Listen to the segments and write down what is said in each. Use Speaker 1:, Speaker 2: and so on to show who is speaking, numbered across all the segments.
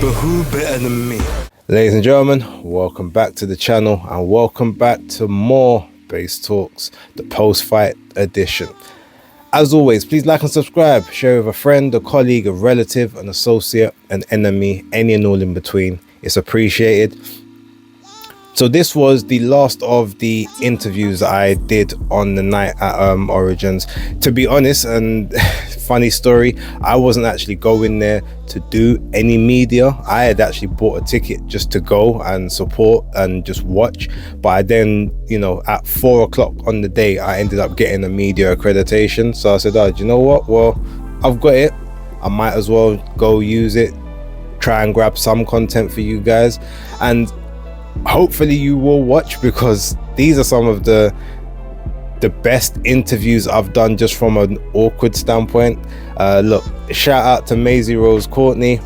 Speaker 1: But who better than me?
Speaker 2: Ladies and gentlemen, welcome back to the channel and welcome back to more Base Talks, the post-fight edition. As always, please like and subscribe, share with a friend, a colleague, a relative, an associate, an enemy, any and all in between. It's appreciated. So this was the last of the interviews I did on the night at Origins. To be honest, and funny story, I wasn't actually going there to do any media. I had actually bought a ticket just to go and support and just watch. But I then, you know, at 4 o'clock on the day, I ended up getting a media accreditation. So I said, oh, do you know what? Well, I've got it. I might as well go use it, try and grab some content for you guys. And hopefully you will watch, because these are some of the best interviews I've done just from an awkward standpoint. Look, shout out to MAISEY Rose Courtney.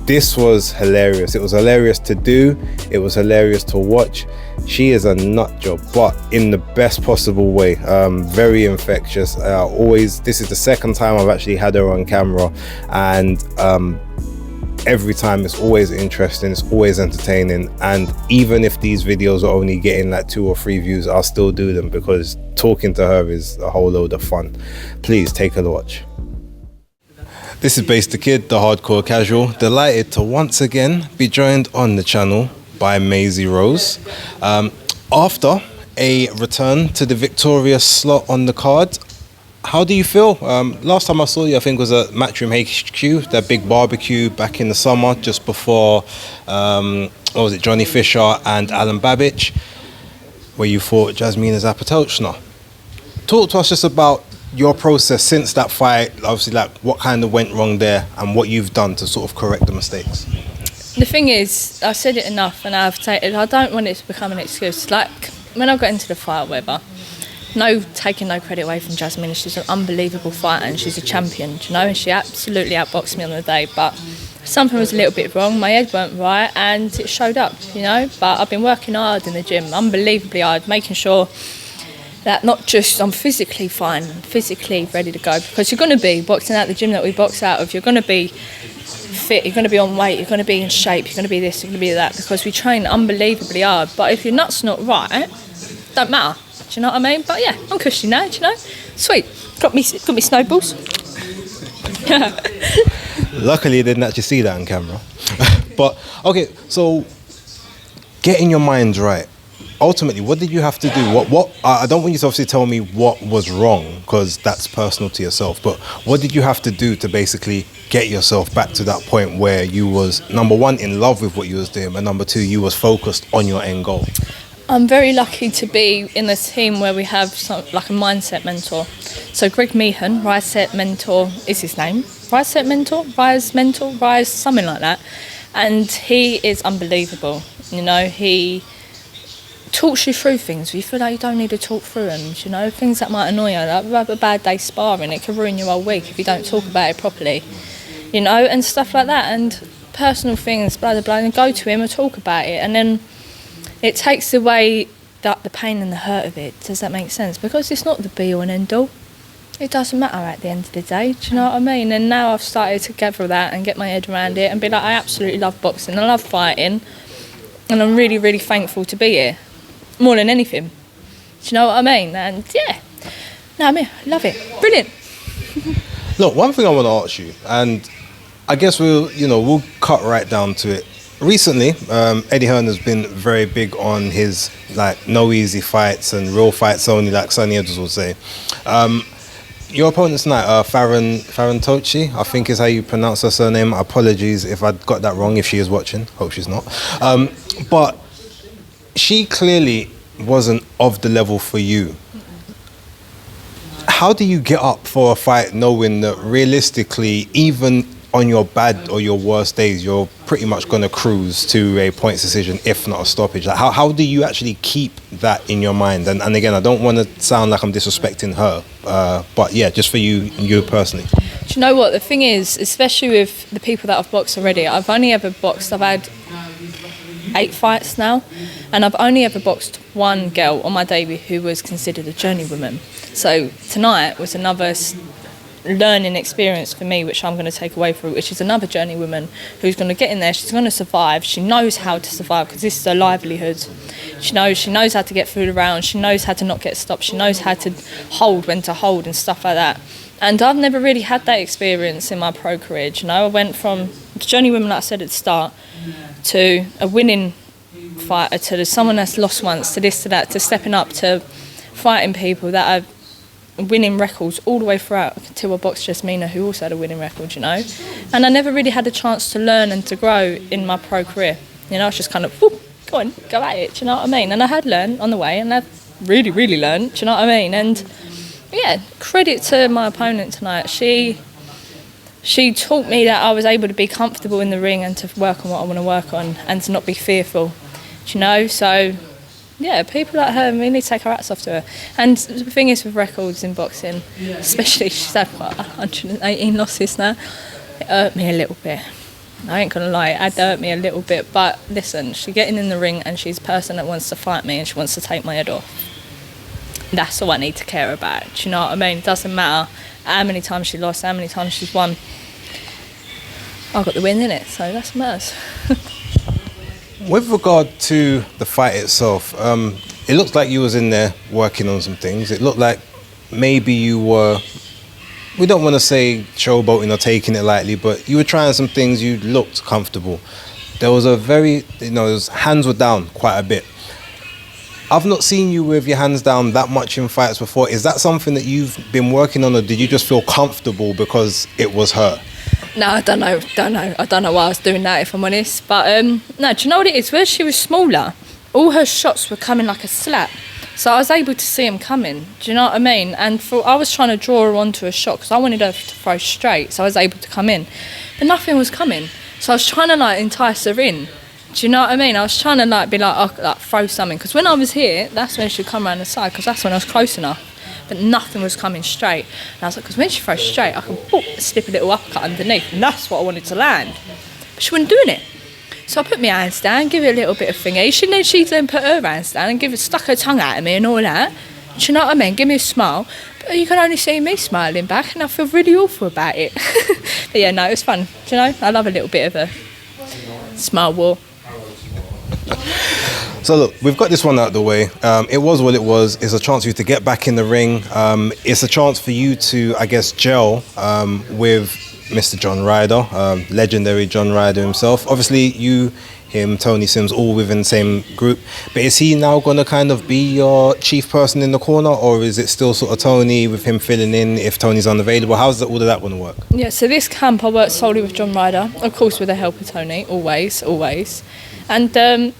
Speaker 2: This was hilarious. It was hilarious to do. It was hilarious to watch. She is a nut job, but in the best possible way. Very infectious. This is the second time I've actually had her on camera, and every time it's always interesting, it's always entertaining. And even if these videos are only getting like 2 or 3 views, I'll still do them because talking to her is a whole load of fun. Please take a watch. This is Base the Kid, the hardcore casual. Delighted to once again be joined on the channel by MAISEY Rose. After a return to the victorious slot on the card, how do you feel? Last time I saw you, I think, was at Matchroom HQ, that big barbecue back in the summer, just before, what was it, Johnny Fisher and Alan Babbage, where you fought Jasmina Zapatochna. Talk to us just about your process since that fight, obviously, like what kind of went wrong there and what you've done to sort of correct the mistakes.
Speaker 3: The thing is, I said it enough and I don't want it to become an excuse. Like, when I got into the fight or whatever, taking no credit away from Jasmine, she's an unbelievable fighter and she's a champion, you know, and she absolutely outboxed me on the day, but something was a little bit wrong, my head weren't right and it showed up, you know. But I've been working hard in the gym, unbelievably hard, making sure that not just I'm physically fine, physically ready to go, because you're going to be boxing out the gym that we box out of, you're going to be fit, you're going to be on weight, you're going to be in shape, you're going to be this, you're going to be that, because we train unbelievably hard. But if your nut's not right, don't matter. Do you know what I mean? But yeah, I'm cushy now, do you know? Sweet. Got me snowballs.
Speaker 2: Luckily, you didn't actually see that on camera. But, okay, so getting your mind right. Ultimately, what did you have to do? What? I don't want you to obviously tell me what was wrong, because that's personal to yourself. But what did you have to do to basically get yourself back to that point where you was, number one, in love with what you was doing, and number two, you was focused on your end goal?
Speaker 3: I'm very lucky to be in a team where we have like a mindset mentor. So Greg Meehan, Rise Mentor is his name. Rise Mentor, something like that. And he is unbelievable. You know, he talks you through things. You feel like you don't need to talk through them. You know, things that might annoy you. Like a bad day sparring, it can ruin your whole week if you don't talk about it properly. You know, and stuff like that. And personal things, blah, blah, blah. And go to him and talk about it. And then it takes away the pain and the hurt of it. Does that make sense? Because it's not the be all and end all. It doesn't matter at the end of the day. Do you know what I mean? And now I've started to gather that and get my head around it and be like, I absolutely love boxing. I love fighting. And I'm really, really thankful to be here. More than anything. Do you know what I mean? And yeah. No, I mean, love it. Brilliant.
Speaker 2: Look, one thing I want to ask you, and I guess we'll cut right down to it. Recently, Eddie Hearn has been very big on his like no easy fights and real fights only, like Sonny Edwards will say. Your opponent tonight, Farron Tochi, I think is how you pronounce her surname. Apologies if I got that wrong, if she is watching. Hope she's not. But she clearly wasn't of the level for you. How do you get up for a fight knowing that realistically, even on your bad or your worst days, you're pretty much going to cruise to a points decision, if not a stoppage? Like, how do you actually keep that in your mind? And again, I don't want to sound like I'm disrespecting her, but yeah, just for you personally.
Speaker 3: Do you know what? The thing is, especially with the people that I've boxed already, I've only ever boxed, I've had 8 fights now, and I've only ever boxed one girl on my debut who was considered a journeywoman. So tonight was another learning experience for me, which I'm going to take away from it, which is another journey woman who's going to get in there. She's going to survive. She knows how to survive because this is her livelihood. She knows how to get food around. She knows how to not get stopped. She knows how to hold, when to hold and stuff like that. And I've never really had that experience in my pro career. You know, I went from the journey woman, like I said at the start, to a winning fighter, to someone that's lost once, to this, to that, to stepping up, to fighting people that are winning records all the way throughout until I boxed Jasmina, who also had a winning record, you know. And I never really had a chance to learn and to grow in my pro career. You know, I was just kind of, whoop, go on, go at it, do you know what I mean? And I had learned on the way, and I've really, really learned, do you know what I mean? And yeah, credit to my opponent tonight. She taught me that I was able to be comfortable in the ring and to work on what I want to work on and to not be fearful, do you know? So yeah, people like her, we need to take our hats off to her. And the thing is with records in boxing, especially she's had what, 118 losses now, it hurt me a little bit. I ain't gonna lie, it hurt me a little bit. But listen, she's getting in the ring and she's a person that wants to fight me and she wants to take my head off. That's all I need to care about. Do you know what I mean? It doesn't matter how many times she lost, how many times she's won. I got the win in it, so that's what matters.
Speaker 2: With regard to the fight itself, it looked like you was in there working on some things. It looked like maybe you were, we don't want to say showboating or taking it lightly, but you were trying some things, you looked comfortable. There was a very, hands were down quite a bit. I've not seen you with your hands down that much in fights before. Is that something that you've been working on, or did you just feel comfortable because it was her?
Speaker 3: No, I don't know. I don't know why I was doing that, if I'm honest. But no, do you know what it is? Where she was smaller, all her shots were coming like a slap. So I was able to see them coming. Do you know what I mean? And I was trying to draw her onto a shot because I wanted her to throw straight. So I was able to come in. But nothing was coming. So I was trying to entice her in. Do you know what I mean? I was trying to be like, throw something. Because when I was here, that's when she'd come around the side because that's when I was close enough. But nothing was coming straight. And I was like, because when she throws straight, I can slip a little uppercut underneath. And that's what I wanted to land. But she wasn't doing it. So I put my hands down, give her a little bit of thingy. She then put her hands down and stuck her tongue out at me and all that. Do you know what I mean? Give me a smile. But you can only see me smiling back and I feel really awful about it. But yeah, no, it was fun. Do you know? I love a little bit of a smile war.
Speaker 2: So look, we've got this one out of the way. It was what it was. It's a chance for you to get back in the ring. It's a chance for you to, I guess, gel with Mr. John Ryder, legendary John Ryder himself. Obviously, you, him, Tony Sims, all within the same group. But is he now going to kind of be your chief person in the corner, or is it still sort of Tony with him filling in if Tony's unavailable? How's all of that going to work?
Speaker 3: Yeah, so this camp I work solely with John Ryder, of course with the help of Tony, always. And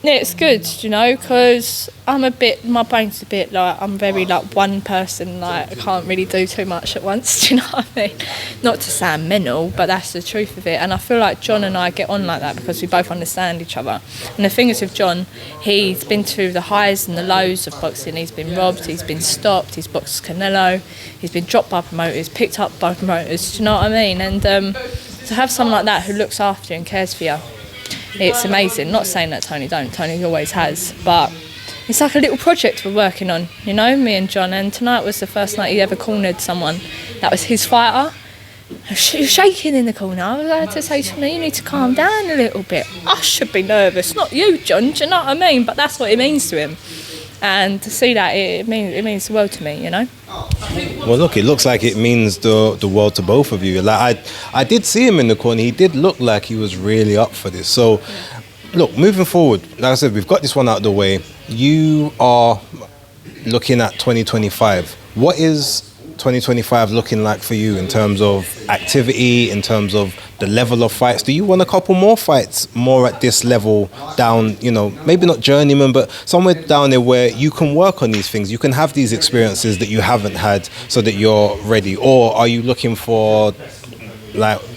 Speaker 3: yeah, it's good, you know, because my brain's a bit I'm very one person, I can't really do too much at once, do you know what I mean? Not to sound mental, but that's the truth of it. And I feel like John and I get on like that because we both understand each other. And the thing is with John, he's been through the highs and the lows of boxing. He's been robbed, he's been stopped, he's boxed Canelo, he's been dropped by promoters, picked up by promoters, do you know what I mean? And to have someone like that who looks after you and cares for you, it's amazing. Not saying that Tony don't. Tony always has. But it's like a little project we're working on, you know, me and John. And tonight was the first night he ever cornered someone that was his fighter. He was shaking in the corner. I had to say to him, you need to calm down a little bit. I should be nervous, not you, John. Do you know what I mean? But that's what it means to him. And to see that, it means the world to me, you know.
Speaker 2: Well, look, it looks like it means the world to both of you. I did see him in the corner. He did look like he was really up for this. So, look, moving forward, like I said, we've got this one out of the way. You are looking at 2025. What is 2025 looking like for you in terms of activity, in terms of the level of fights? Do you want a couple more fights more at this level down, maybe not journeyman, but somewhere down there where you can work on these things, you can have these experiences that you haven't had so that you're ready? Or are you looking for,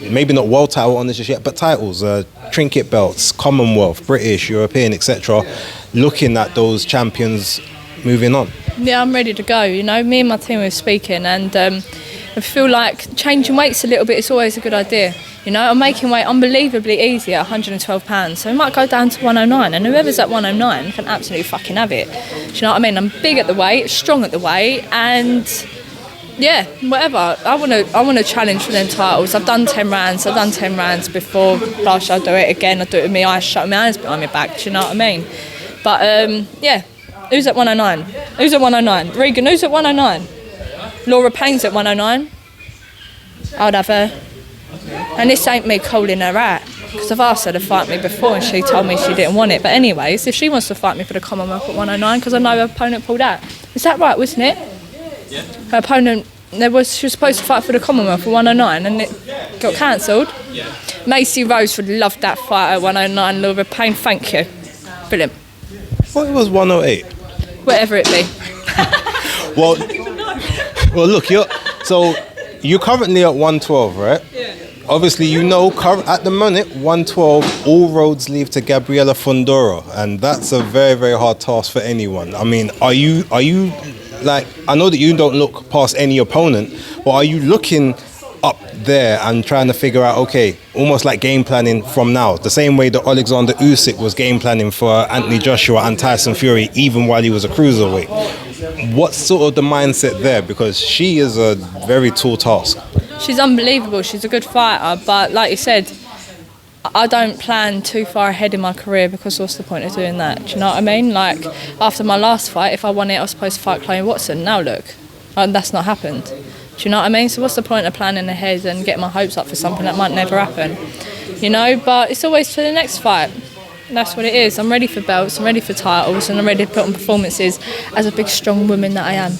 Speaker 2: maybe not world title on this just yet, but titles, trinket belts, Commonwealth, British, European, etc., looking at those champions moving on?
Speaker 3: Yeah, I'm ready to go. Me and my team were speaking, and I feel like changing weights a little bit is always a good idea. I'm making weight unbelievably easy at 112 pounds, so we might go down to 109, and whoever's at 109 can absolutely fucking have it. Do you know what I mean? I'm big at the weight, strong at the weight, and Yeah, whatever. I want to challenge for them titles. I've done 10 rounds. I've done 10 rounds before. Last year I'll do it again. I'll do it with my eyes shut, my hands behind my back. Do you know what I mean? But yeah, who's at 109? Who's at 109? Regan, who's at 109? Laura Payne's at 109. I'd have her. And this ain't me calling her out, because I've asked her to fight me before and she told me she didn't want it. But anyways, if she wants to fight me for the Commonwealth at 109, because I know her opponent pulled out. Is that right, wasn't it? Yeah. Her opponent, she was supposed to fight for the Commonwealth at 109 and it got cancelled. Yeah. MAISEY Rose would love that fight at 109. Laura Payne, thank you. Brilliant.
Speaker 2: Well, it was 108.
Speaker 3: Whatever it be.
Speaker 2: well, look, you're currently at 112, right? Yeah. Obviously, at the minute, 112, all roads lead to Gabriela Fundora, and that's a very, very hard task for anyone. I mean, are you like, I know that you don't look past any opponent, but are you looking up there and trying to figure out, okay, almost like game planning from now, the same way that Alexander Usyk was game planning for Anthony Joshua and Tyson Fury, even while he was a cruiserweight? What's sort of the mindset there? Because she is a very tall task. She's
Speaker 3: unbelievable. She's a good fighter, but like you said, I don't plan too far ahead in my career, because what's the point of doing that? Do you know what I mean? Like, after my last fight, if I won it, I was supposed to fight Chloe Watson. Now look, that's not happened. Do you know what I mean? So what's the point of planning ahead and getting my hopes up for something that might never happen? You know, but it's always for the next fight. And that's what it is. I'm ready for belts, I'm ready for titles, and I'm ready to put on performances as a big, strong woman that I am.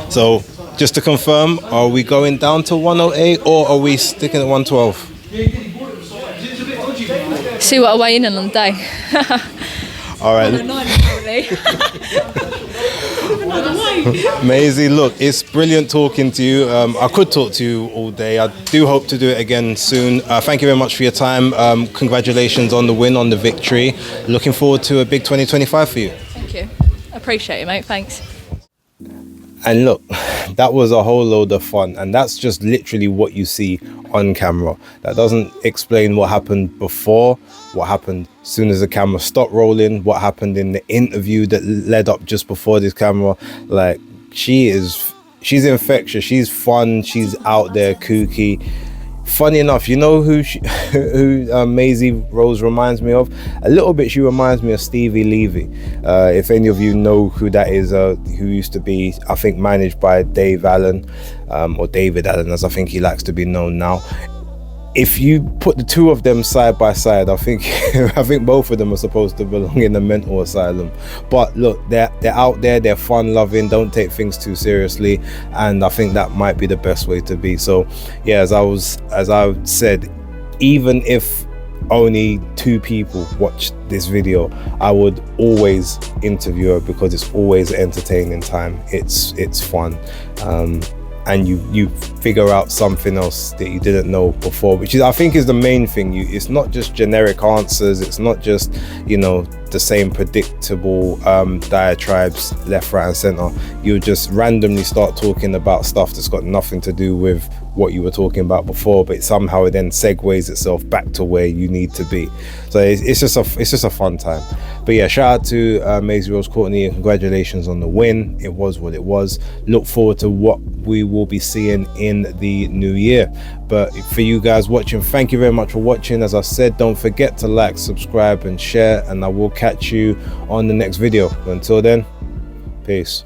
Speaker 2: So, just to confirm, are we going down to 108 or are we sticking at 112?
Speaker 3: See what I weigh in on the day.
Speaker 2: All right. Maisie, look, it's brilliant talking to you. I could talk to you all day. I do hope to do it again soon. Thank you very much for your time. Congratulations on the win, on the victory. Looking forward to a big 2025 for you.
Speaker 3: Thank you. I appreciate it, mate. Thanks.
Speaker 2: And look, that was a whole load of fun, and that's just literally what you see on camera. That doesn't explain what happened before, what happened as soon as the camera stopped rolling, what happened in the interview that led up just before this camera. Like, she's infectious, she's fun, she's out there, kooky. Funny enough, you know who Maisie Rose reminds me of? A little bit, she reminds me of Stevie Levy. If any of you know who that is, who used to be, I think, managed by Dave Allen, or David Allen, as I think he likes to be known now. If you put the two of them side by side, I think both of them are supposed to belong in a mental asylum. But look, they're out there, they're fun loving, don't take things too seriously, and I think that might be the best way to be. So yeah, as I said, even if only 2 people watch this video, I would always interview her, because it's always an entertaining time. It's fun. And you figure out something else that you didn't know before, which I think is the main thing. It's not just generic answers, it's not just, you know, the same predictable diatribes left, right and center. You just randomly start talking about stuff that's got nothing to do with what you were talking about before, but somehow it then segues itself back to where you need to be. So it's just a fun time. But yeah, shout out to Maisie Rose Courtney, and congratulations on the win. It was what it was. Look forward to what we will be seeing in the new year. But for you guys watching, thank you very much for watching. As I said, don't forget to like, subscribe and share, and I will catch you on the next video. Until then, peace.